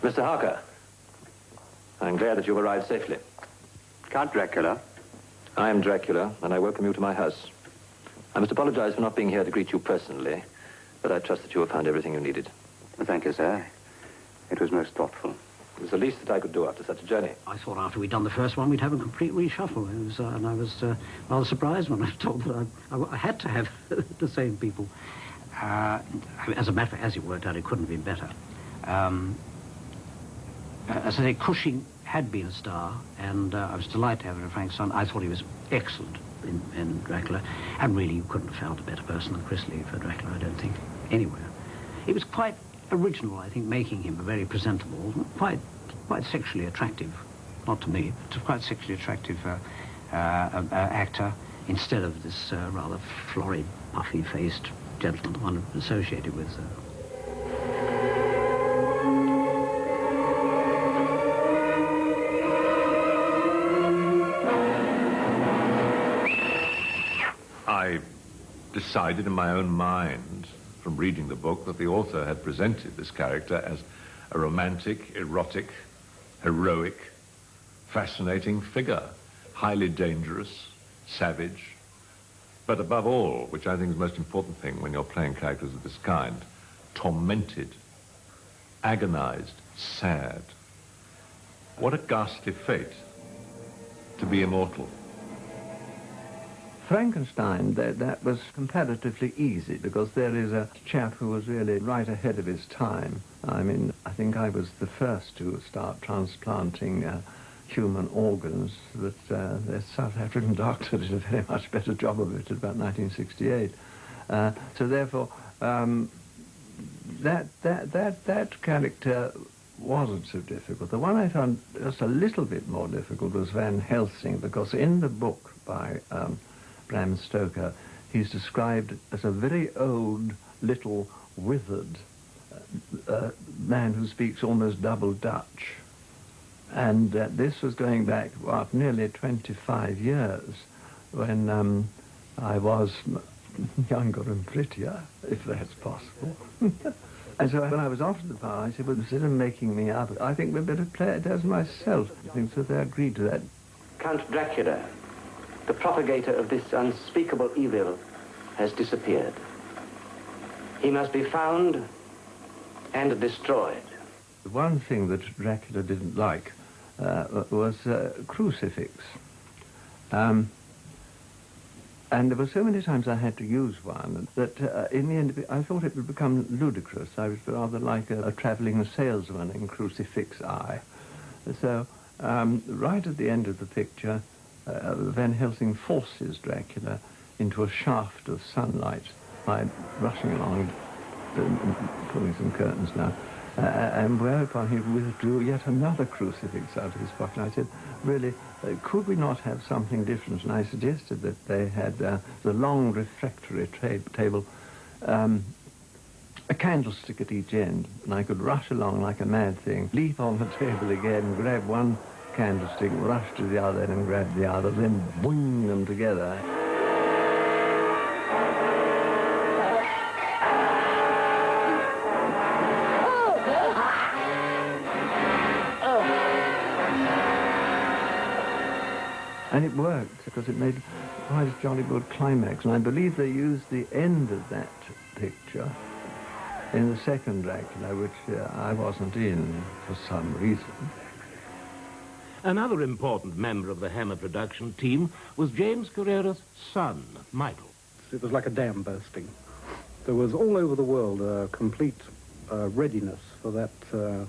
Mr. Harker, I'm glad that you've arrived safely. Count Dracula. I am Dracula, and I welcome you to my house. I must apologize for not being here to greet you personally, but I trust that you have found everything you needed. Well, thank you, sir. It was most thoughtful. It was the least that I could do after such a journey. I thought after we'd done the first one, we'd have a complete reshuffle. And I was rather surprised when I was told that I had to have the same people. As a matter of fact, as it worked out, it couldn't have been better. As I say, Cushing had been a star, and I was delighted to have Frank's son. I thought he was excellent in Dracula, and really you couldn't have found a better person than Chris Lee for Dracula, I don't think, anywhere. It was quite original, I think, making him a very presentable, quite sexually attractive, not to me, but quite sexually attractive actor, instead of this rather florid, puffy-faced gentleman, the one associated with I decided in my own mind, from reading the book, that the author had presented this character as a romantic, erotic, heroic, fascinating figure, highly dangerous, savage, but above all, which I think is the most important thing when you're playing characters of this kind, tormented, agonized, sad. What a ghastly fate to be immortal. Frankenstein, that was comparatively easy, because there is a chap who was really right ahead of his time. I mean, I think I was the first to start transplanting human organs. That the South African doctor did a very much better job of it at about 1968. So therefore, that character wasn't so difficult. The one I found just a little bit more difficult was Van Helsing, because in the book by Bram Stoker, he's described as a very old, little, withered man who speaks almost double Dutch. And this was going back, what, nearly 25 years, when I was younger and prettier, if that's possible. And so when I was offered the part, I said, well, instead of making me up, I think we'd better play it as myself. I think so they agreed to that. Count Dracula, the propagator of this unspeakable evil, has disappeared. He must be found and destroyed. The one thing that Dracula didn't like was crucifix. And there were so many times I had to use one that in the end I thought it would become ludicrous. I was rather like a travelling salesman in crucifix eye. So right at the end of the picture, Van Helsing forces Dracula into a shaft of sunlight by rushing along, pulling some curtains now, and whereupon he withdrew yet another crucifix out of his pocket. I said, really, could we not have something different? And I suggested that they had the long refractory table, a candlestick at each end, and I could rush along like a mad thing, leap on the table again, grab one candlestick, rush to the other and grab the other, then boing them together. And it worked, because it made quite a jolly good climax. And I believe they used the end of that picture in the second Dracula, which I wasn't in for some reason. Another important member of the Hammer production team was James Carrera's son, Michael. It was like a dam bursting. There was all over the world a complete readiness for that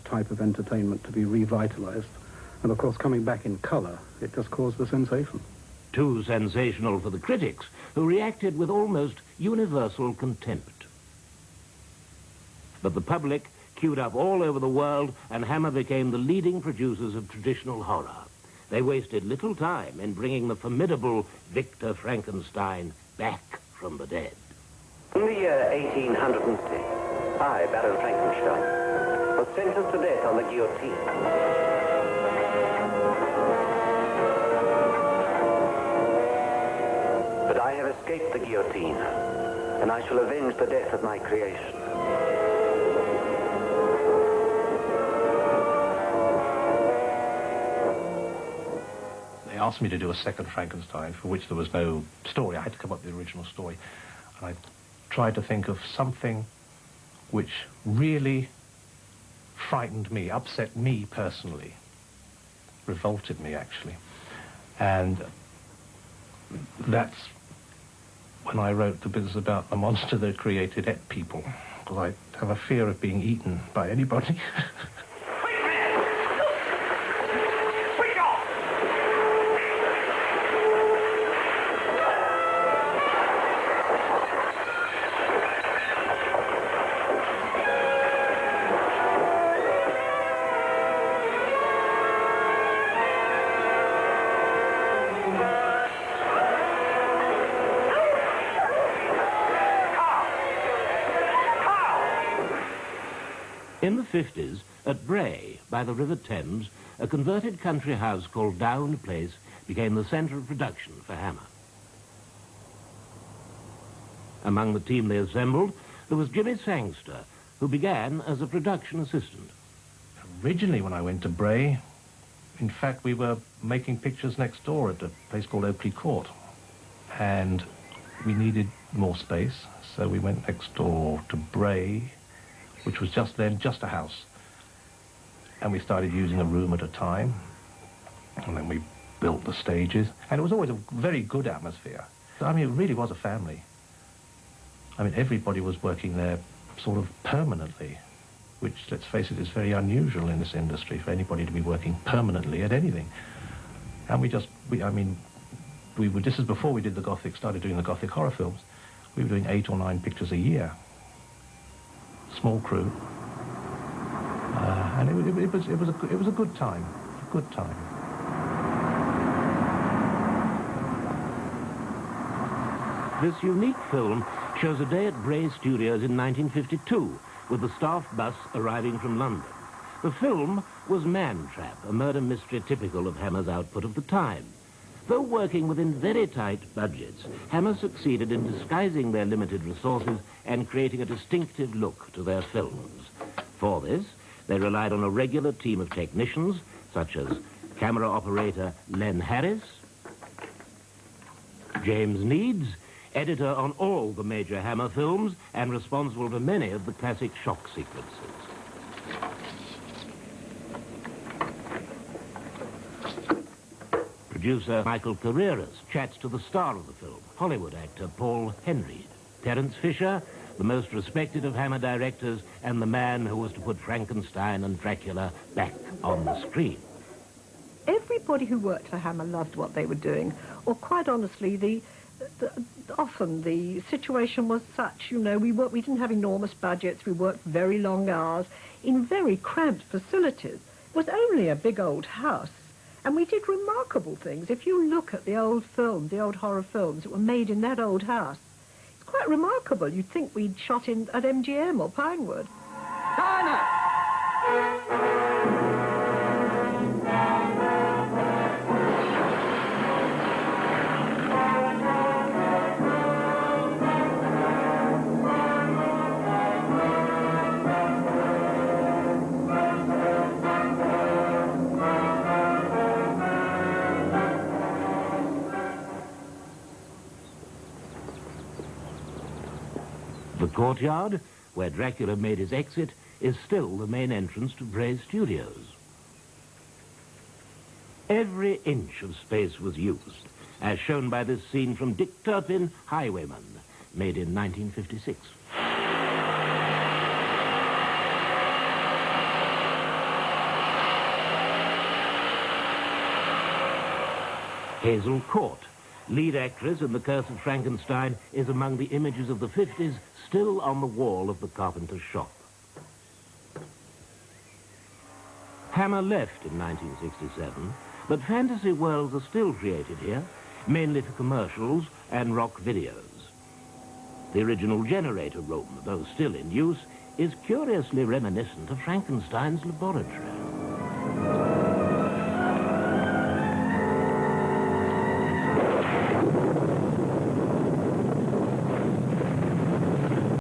type of entertainment to be revitalized. And of course, coming back in color, it just caused a sensation. Too sensational for the critics, who reacted with almost universal contempt. But the public queued up all over the world, and Hammer became the leading producers of traditional horror. They wasted little time in bringing the formidable Victor Frankenstein back from the dead. In the year 1806, I, Baron Frankenstein, was sentenced to death on the guillotine. But I have escaped the guillotine, and I shall avenge the death of my creation. asked me to do a second Frankenstein, for which there was no story. I had to come up with the original story. And I tried to think of something which really frightened me, upset me personally, revolted me, actually. And that's when I wrote the business about a monster that created et people, because I have a fear of being eaten by anybody. In the 50s, at Bray, by the River Thames, a converted country house called Down Place became the centre of production for Hammer. Among the team they assembled, there was Jimmy Sangster, who began as a production assistant. Originally, when I went to Bray, in fact, we were making pictures next door at a place called Oakley Court. And we needed more space, so we went next door to Bray, which was just then just a house. And we started using a room at a time. And then we built the stages. And it was always a very good atmosphere. I mean, it really was a family. I mean, everybody was working there sort of permanently, which, let's face it, is very unusual in this industry for anybody to be working permanently at anything. And this is before we did started doing the Gothic horror films. We were doing 8 or 9 pictures a year. Small crew, and it was a good time, This unique film shows a day at Bray Studios in 1952, with the staff bus arriving from London. The film was Man Trap, a murder mystery typical of Hammer's output of the time. Though working within very tight budgets, Hammer succeeded in disguising their limited resources and creating a distinctive look to their films. For this, they relied on a regular team of technicians, such as camera operator Len Harris, James Needs, editor on all the major Hammer films and responsible for many of the classic shock sequences. Producer Michael Carreras chats to the star of the film, Hollywood actor Paul Henreid. Terence Fisher, the most respected of Hammer directors and the man who was to put Frankenstein and Dracula back on the screen. Everybody who worked for Hammer loved what they were doing, or quite honestly, often the situation was such, you know, we didn't have enormous budgets, we worked very long hours in very cramped facilities. It was only a big old house. And we did remarkable things. If you look at the old films, the old horror films that were made in that old house, it's quite remarkable. You'd think we'd shot at MGM or Pinewood. Dinah! The courtyard, where Dracula made his exit, is still the main entrance to Bray Studios. Every inch of space was used, as shown by this scene from Dick Turpin, Highwayman, made in 1956. Hazel Court, lead actress in The Curse of Frankenstein, is among the images of the 50s still on the wall of the carpenter's shop. Hammer left in 1967, but fantasy worlds are still created here, mainly for commercials and rock videos. The original generator room, though still in use, is curiously reminiscent of Frankenstein's laboratory.